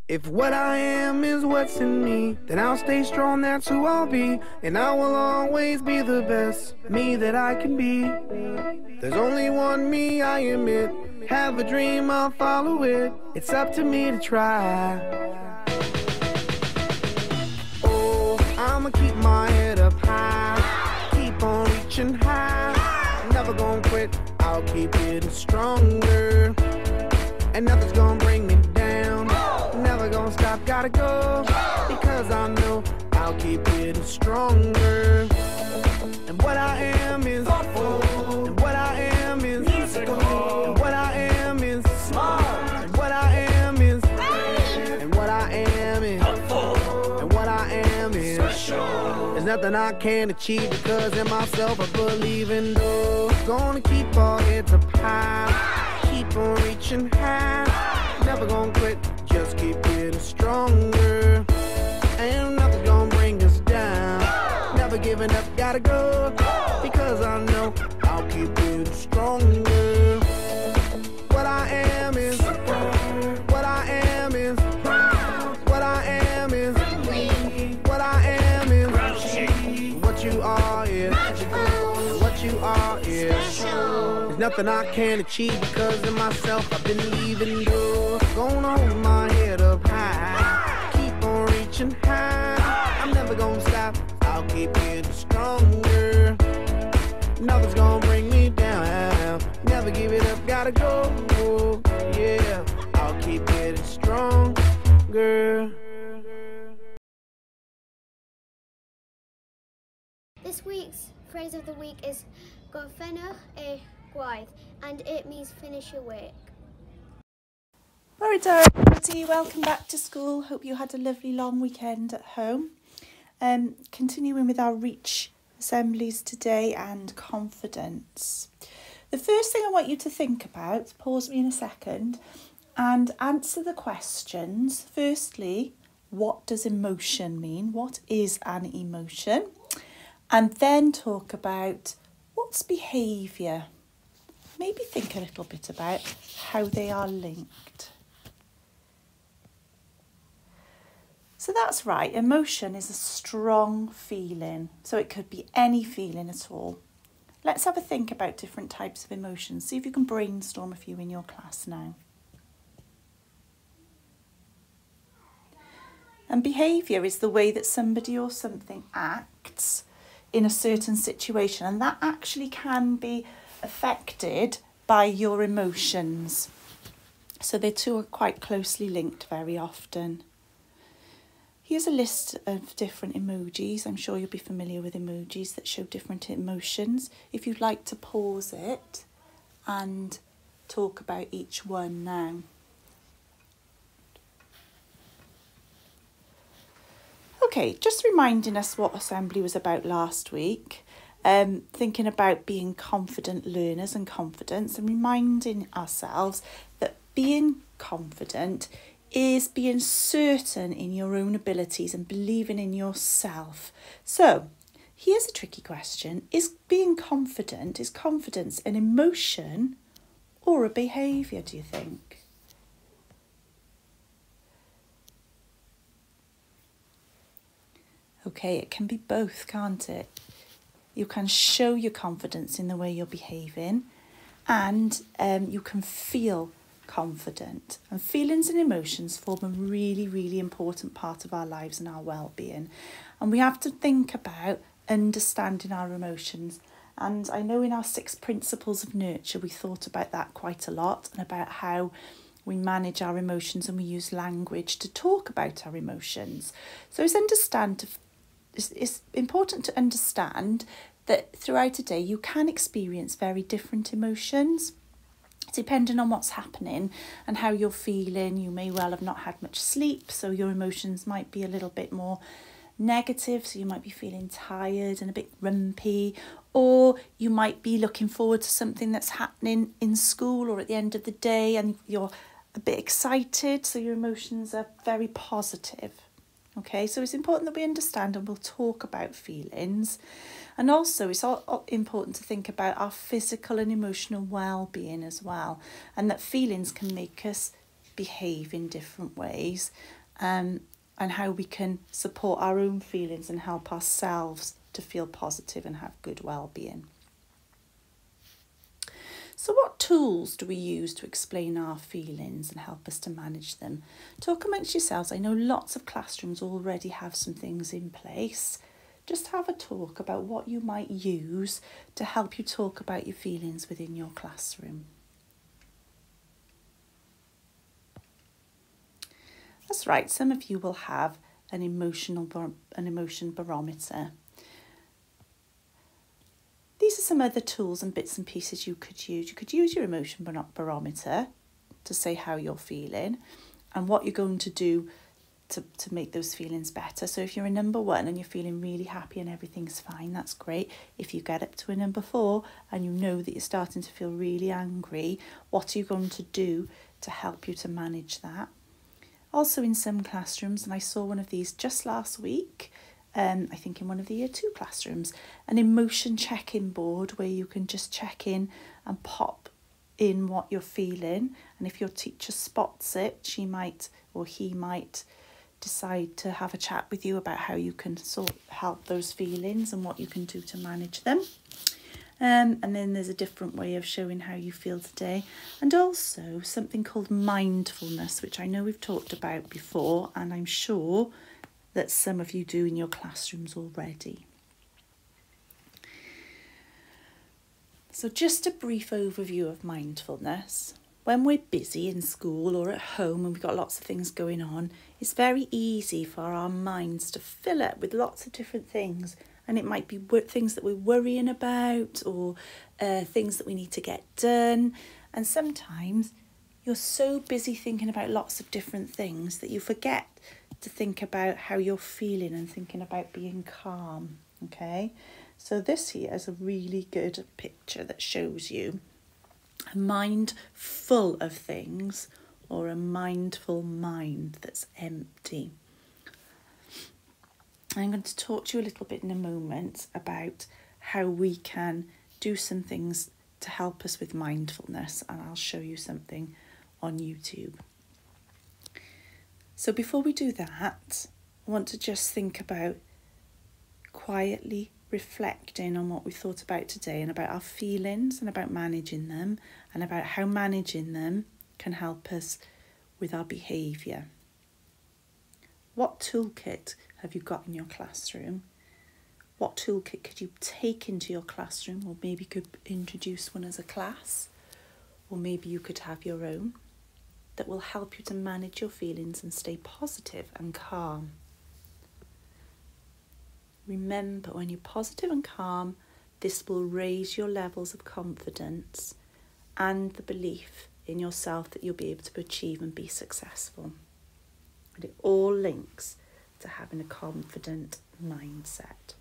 If what I am is what's in me, then I'll stay strong, that's who I'll be. And I will always be the best me that I can be. There's only one me, I admit. Have a dream, I'll follow it. It's up to me to try. Oh, I'ma keep my head up high. Keep on reaching high. Never gonna quit, I'll keep getting stronger. And nothing's gonna bring me down. Never gonna stop, gotta go. Because I know I'll keep getting stronger. And what I am is thoughtful. And what I am is musical. And what I am is smart. And what I am is and what I am is helpful. And what I am is special. There's nothing I can't achieve because in myself I believe in. Though gonna keep all heads up high. Keep on reaching high. Never gonna quit. Just keep getting stronger. Ain't nothing gonna bring us down. Never giving up, gotta go. Because I know I'll keep getting stronger. What I am is what I am is what I am is what I am is what you are is what you are is. There's nothing I can't achieve because in myself I've been leaving doors. Gonna hold my head up high. Keep on reaching high. I'm never gonna stop. I'll keep getting stronger. Nothing's gonna bring me down. Never give it up, gotta go. Yeah, I'll keep getting stronger. This week's phrase of the week is Gorfenach e gwaith, and it means finish your work. Alright everybody, welcome back to school. Hope you had a lovely long weekend at home. Continuing with our Reach assemblies today and confidence. The first thing I want you to think about, pause me in a second, and answer the questions. Firstly, what does emotion mean? What is an emotion? And then talk about what's behaviour. Maybe think a little bit about how they are linked. So that's right, emotion is a strong feeling. So it could be any feeling at all. Let's have a think about different types of emotions. See if you can brainstorm a few in your class now. And behaviour is the way that somebody or something acts in a certain situation, and that actually can be affected by your emotions. So the two are quite closely linked very often. Here's a list of different emojis. I'm sure you'll be familiar with emojis that show different emotions. If you'd like to pause it and talk about each one now. Okay, just reminding us what assembly was about last week. Thinking about being confident learners and confidence, and reminding ourselves that being confident is being certain in your own abilities and believing in yourself. So here's a tricky question. Is confidence an emotion or a behaviour, do you think? Okay, it can be both, can't it? You can show your confidence in the way you're behaving, and you can feel confident. And feelings and emotions form a really, really important part of our lives and our well-being. And we have to think about understanding our emotions. And I know in our 6 principles of nurture, we thought about that quite a lot, and about how we manage our emotions and we use language to talk about our emotions. So it's important to understand that throughout a day you can experience very different emotions depending on what's happening and how you're feeling. You may well have not had much sleep, so your emotions might be a little bit more negative, so you might be feeling tired and a bit grumpy, or you might be looking forward to something that's happening in school or at the end of the day and you're a bit excited, so your emotions are very positive. Okay, so it's important that we understand, and we'll talk about feelings. And also it's all important to think about our physical and emotional well-being as well, and that feelings can make us behave in different ways, and how we can support our own feelings and help ourselves to feel positive and have good well-being. So what tools do we use to explain our feelings and help us to manage them? Talk amongst yourselves. I know lots of classrooms already have some things in place. Just have a talk about what you might use to help you talk about your feelings within your classroom. That's right, some of you will have an emotion barometer. These are some other tools and bits and pieces you could use. You could use your emotion barometer to say how you're feeling and what you're going to do to make those feelings better. So if you're a number 1 and you're feeling really happy and everything's fine, that's great. If you get up to a number 4 and you know that you're starting to feel really angry, what are you going to do to help you to manage that? Also in some classrooms, and I saw one of these just last week, I think in one of the Year 2 classrooms, an emotion check-in board where you can just check in and pop in what you're feeling. And if your teacher spots it, she might or he might decide to have a chat with you about how you can help those feelings and what you can do to manage them. And then there's a different way of showing how you feel today. And also something called mindfulness, which I know we've talked about before, and I'm sure that some of you do in your classrooms already. So just a brief overview of mindfulness. When we're busy in school or at home and we've got lots of things going on, it's very easy for our minds to fill up with lots of different things. And it might be things that we're worrying about or things that we need to get done. And sometimes you're so busy thinking about lots of different things that you forget to think about how you're feeling and thinking about being calm, okay? So this here is a really good picture that shows you a mind full of things or a mindful mind that's empty. I'm going to talk to you a little bit in a moment about how we can do some things to help us with mindfulness, and I'll show you something on YouTube. So before we do that, I want to just think about quietly reflecting on what we thought about today and about our feelings and about managing them and about how managing them can help us with our behaviour. What toolkit have you got in your classroom? What toolkit could you take into your classroom, or maybe you could introduce one as a class, or maybe you could have your own that will help you to manage your feelings and stay positive and calm. Remember, when you're positive and calm, this will raise your levels of confidence and the belief in yourself that you'll be able to achieve and be successful. And it all links to having a confident mindset.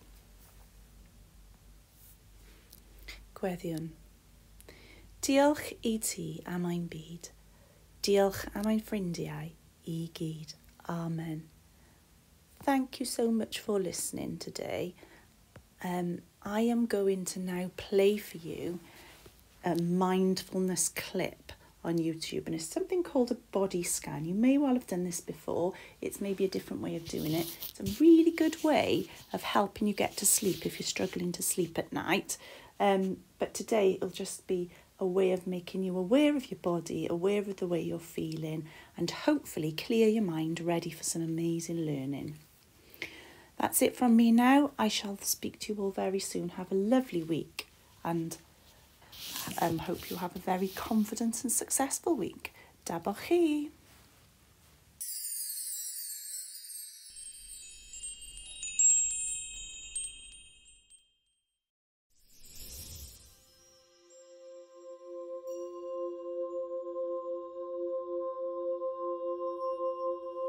Gweddiwn. Diolch I ti am ein byd. Diolch am ein ffrindiau I gyd. Amen. Thank you so much for listening today. I am going to now play for you a mindfulness clip on YouTube, and it's something called a body scan. You may well have done this before. It's maybe a different way of doing it. It's a really good way of helping you get to sleep if you're struggling to sleep at night. But today it'll just be a way of making you aware of your body, aware of the way you're feeling, and hopefully clear your mind, ready for some amazing learning. That's it from me now. I shall speak to you all very soon. Have a lovely week, and hope you have a very confident and successful week. Dabach chi.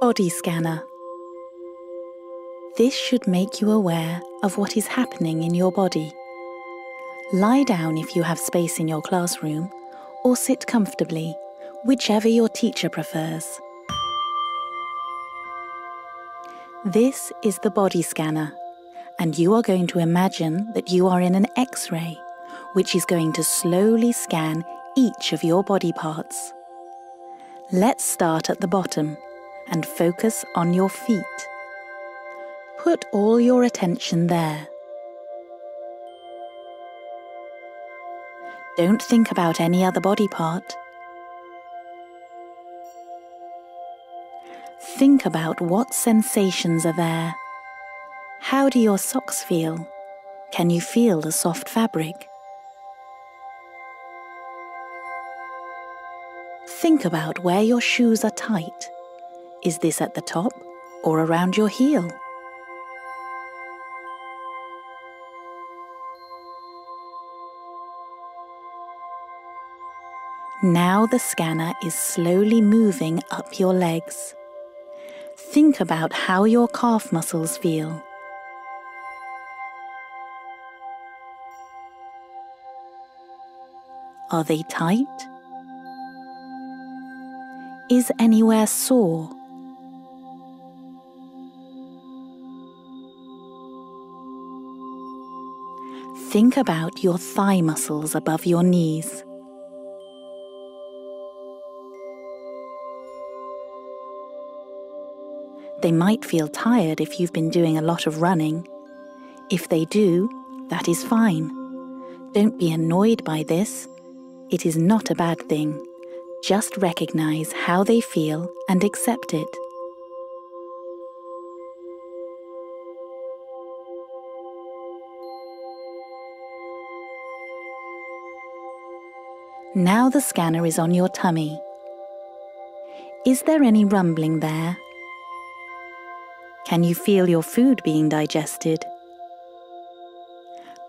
Body scanner. This should make you aware of what is happening in your body. Lie down if you have space in your classroom, or sit comfortably, whichever your teacher prefers. This is the body scanner, and you are going to imagine that you are in an X-ray, which is going to slowly scan each of your body parts. Let's start at the bottom and focus on your feet. Put all your attention there. Don't think about any other body part. Think about what sensations are there. How do your socks feel? Can you feel the soft fabric? Think about where your shoes are tight. Is this at the top or around your heel? Now the scanner is slowly moving up your legs. Think about how your calf muscles feel. Are they tight? Is anywhere sore? Think about your thigh muscles above your knees. They might feel tired if you've been doing a lot of running. If they do, that is fine. Don't be annoyed by this. It is not a bad thing. Just recognize how they feel and accept it. Now the scanner is on your tummy. Is there any rumbling there? Can you feel your food being digested?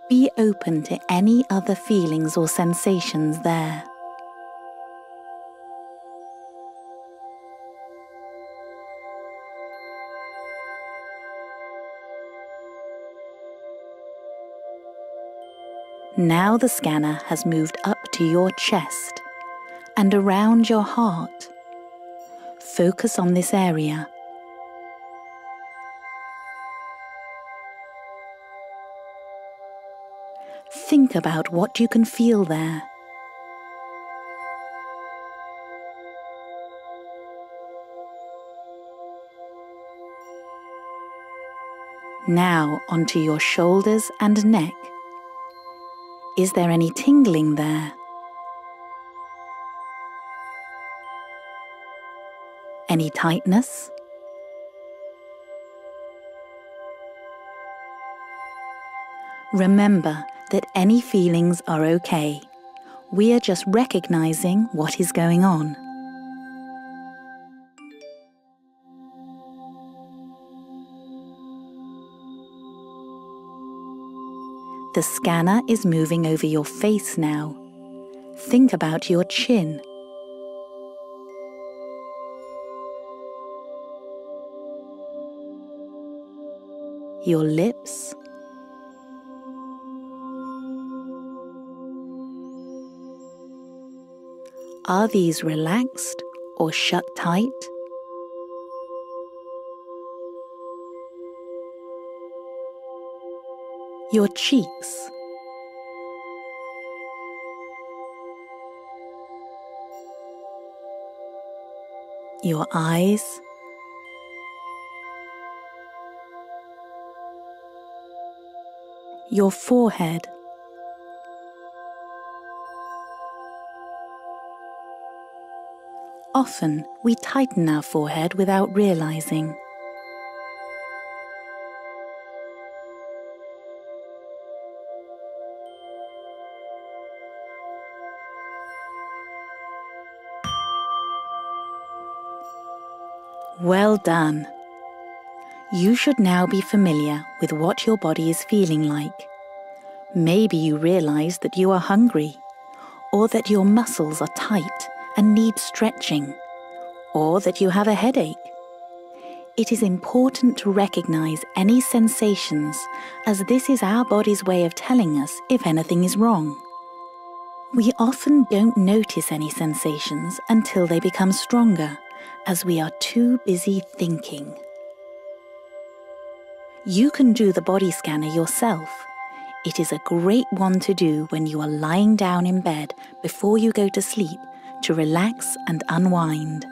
Be open to any other feelings or sensations there. Now the scanner has moved up to your chest and around your heart. Focus on this area. Think about what you can feel there. Now onto your shoulders and neck. Is there any tingling there? Any tightness? Remember that any feelings are okay. We are just recognizing what is going on. The scanner is moving over your face now. Think about your chin. Your lips. Are these relaxed or shut tight? Your cheeks. Your eyes. Your forehead. Often we tighten our forehead without realizing. Well done. You should now be familiar with what your body is feeling like. Maybe you realize that you are hungry, or that your muscles are tight and need stretching, or that you have a headache. It is important to recognize any sensations, as this is our body's way of telling us if anything is wrong. We often don't notice any sensations until they become stronger, as we are too busy thinking. You can do the body scanner yourself. It is a great one to do when you are lying down in bed before you go to sleep to relax and unwind.